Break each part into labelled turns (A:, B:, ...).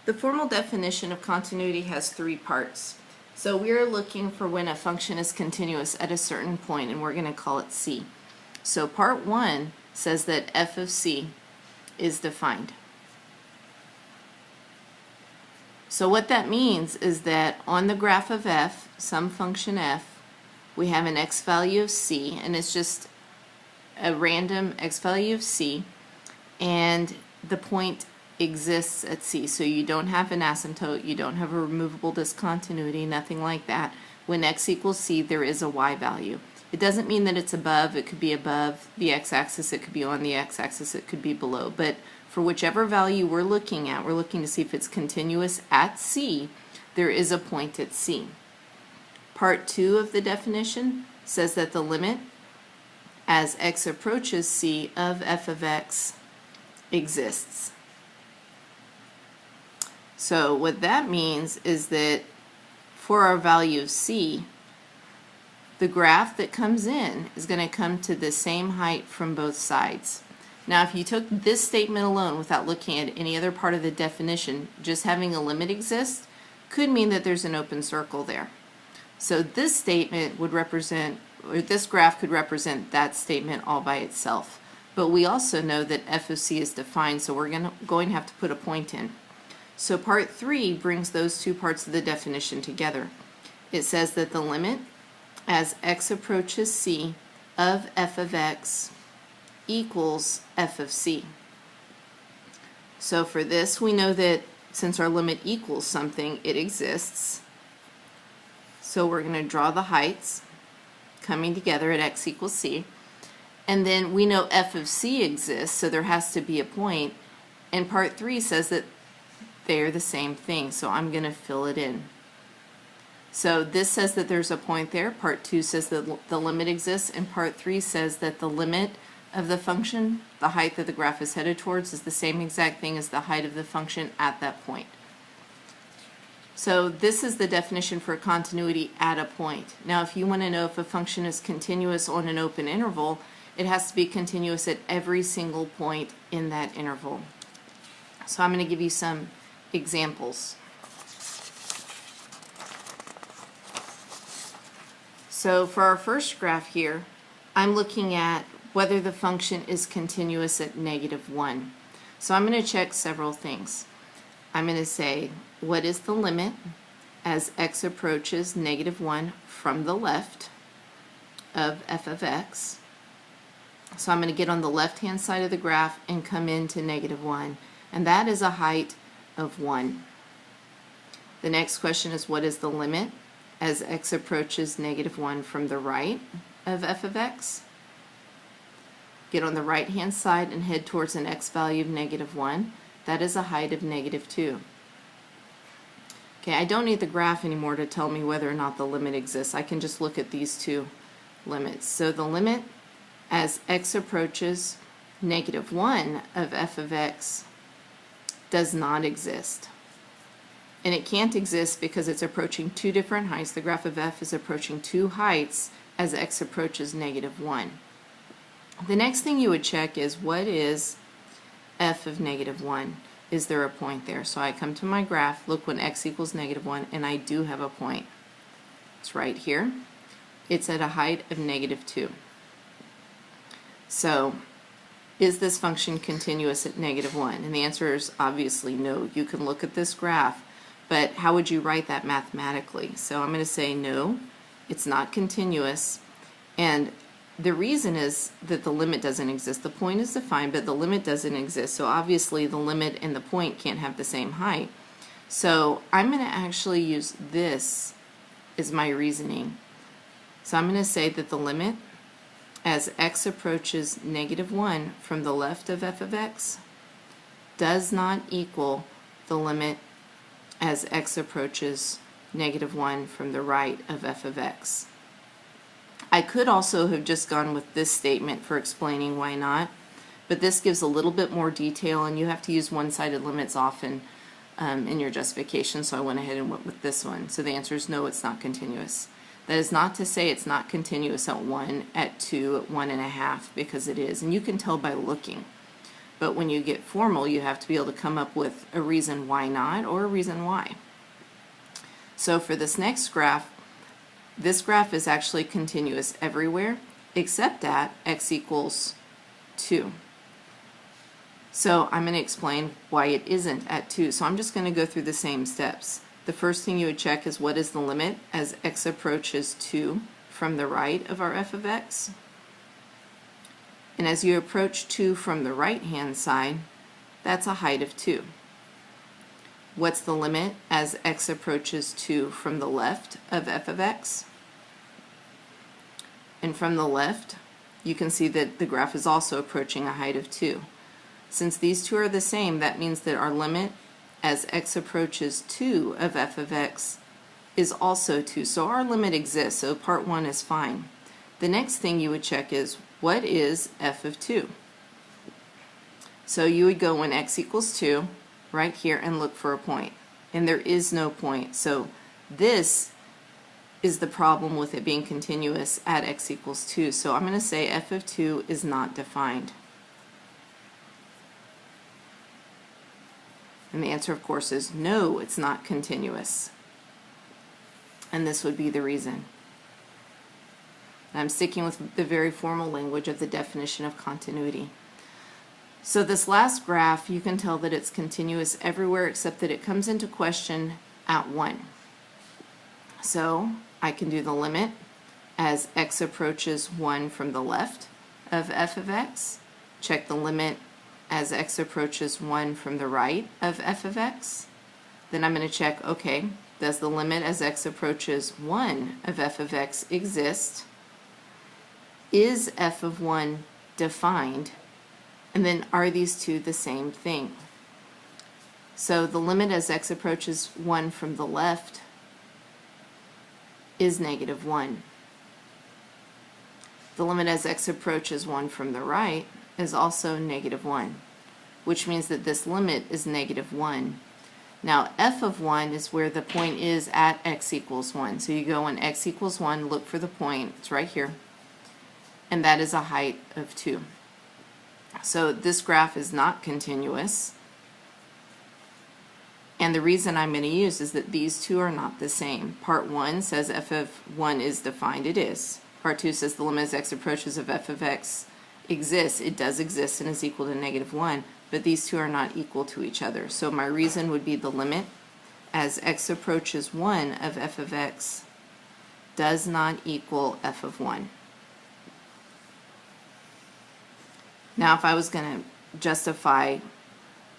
A: The formal definition of continuity has three parts. So we are looking for when a function is continuous at a certain point, and we're going to call it C. So part 1 says that f of C is defined. So what that means is that on the graph of f, some function f, we have an x value of C, and it's just a random x value of C, and the point exists at C. So you don't have an asymptote, you don't have a removable discontinuity, nothing like that. When x equals C, there is a y value. It doesn't mean that it's above. It could be above the x-axis, it could be on the x-axis, it could be below. But for whichever value we're looking at, we're looking to see if it's continuous at C, there is a point at C. Part 2 of the definition says that the limit as x approaches C of f of x exists. So what that means is that for our value of C, the graph that comes in is going to come to the same height from both sides. Now if you took this statement alone without looking at any other part of the definition, just having a limit exist could mean that there's an open circle there. So this statement would represent, or this graph could represent that statement all by itself. But we also know that f of C is defined, so we're going to have to put a point in. So part 3 brings those two parts of the definition together. It says that the limit as x approaches C of f of x equals f of C. So for this, we know that since our limit equals something, it exists. So we're going to draw the heights coming together at x equals C. And then we know f of C exists, so there has to be a point. And part 3 says that they're the same thing, so I'm going to fill it in. So this says that there's a point there, part 2 says that the limit exists, and part 3 says that the limit of the function, the height that the graph is headed towards, is the same exact thing as the height of the function at that point. So this is the definition for continuity at a point. Now if you want to know if a function is continuous on an open interval, it has to be continuous at every single point in that interval. So I'm going to give you some examples. So for our first graph here, I'm looking at whether the function is continuous at -1. So I'm going to check several things. I'm going to say, what is the limit as x approaches -1 from the left of f of x? So I'm going to get on the left-hand side of the graph and come into -1, and that is a height of 1. The next question is, what is the limit as x approaches -1 from the right of f of x? Get on the right-hand side and head towards an x value of -1. That is a height of -2. Okay, I don't need the graph anymore to tell me whether or not the limit exists. I can just look at these two limits. So the limit as x approaches -1 of f of x does not exist. And it can't exist because it's approaching two different heights. The graph of f is approaching two heights as x approaches -1. The next thing you would check is, what is f of -1? Is there a point there? So I come to my graph, look when x equals -1, and I do have a point. It's right here. It's at a height of -2. So is this function continuous at -1? And the answer is obviously no. You can look at this graph, but how would you write that mathematically? So I'm going to say no, it's not continuous, and the reason is that the limit doesn't exist. The point is defined, but the limit doesn't exist, so obviously the limit and the point can't have the same height. So I'm going to actually use this as my reasoning. So I'm going to say that the limit as x approaches -1 from the left of f of x does not equal the limit as x approaches -1 from the right of f of x. I could also have just gone with this statement for explaining why not, but this gives a little bit more detail, and you have to use one-sided limits often in your justification, so I went ahead and went with this one. So the answer is no, it's not continuous. That is not to say it's not continuous at 1, at 2, at 1.5, because it is, and you can tell by looking. But when you get formal, you have to be able to come up with a reason why not or a reason why. So for this next graph, this graph is actually continuous everywhere except at x equals 2. So I'm going to explain why it isn't at 2. So I'm just going to go through the same steps. The first thing you would check is what is the limit as x approaches 2 from the right of our f of x. And as you approach 2 from the right-hand side, that's a height of 2. What's the limit as x approaches 2 from the left of f of x? And from the left, you can see that the graph is also approaching a height of 2. Since these two are the same, that means that our limit as x approaches 2 of f of x is also 2. So our limit exists, so part 1 is fine. The next thing you would check is, what is f of 2? So you would go when x equals 2, right here, and look for a point. And there is no point. So this is the problem with it being continuous at x equals 2. So I'm going to say f of 2 is not defined. And the answer, of course, is no, it's not continuous. And this would be the reason. And I'm sticking with the very formal language of the definition of continuity. So this last graph, you can tell that it's continuous everywhere except that it comes into question at 1. So I can do the limit as x approaches 1 from the left of f of x. Check the limit as x approaches 1 from the right of f of x. Then I'm going to check, okay, does the limit as x approaches 1 of f of x exist? Is f of 1 defined? And then are these two the same thing? So the limit as x approaches 1 from the left is negative 1. The limit as x approaches 1 from the right is also negative 1, which means that this limit is negative 1. Now f of 1 is where the point is at x equals 1. So you go when x equals 1, look for the point, it's right here, and that is a height of 2. So this graph is not continuous, and the reason I'm going to use is that these two are not the same. Part 1 says f of 1 is defined, it is. Part 2 says the limit as x approaches of f of x exists, it does exist and is equal to negative 1, but these two are not equal to each other. So my reason would be the limit as x approaches 1 of f of x does not equal f of 1. Now if I was going to justify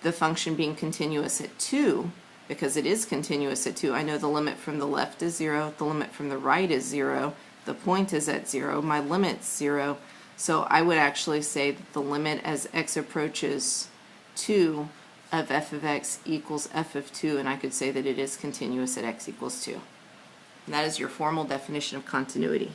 A: the function being continuous at 2, because it is continuous at 2, I know the limit from the left is 0, the limit from the right is 0, the point is at 0, my limit's 0, so I would actually say that the limit as x approaches 2 of f of x equals f of 2, and I could say that it is continuous at x equals 2. And that is your formal definition of continuity.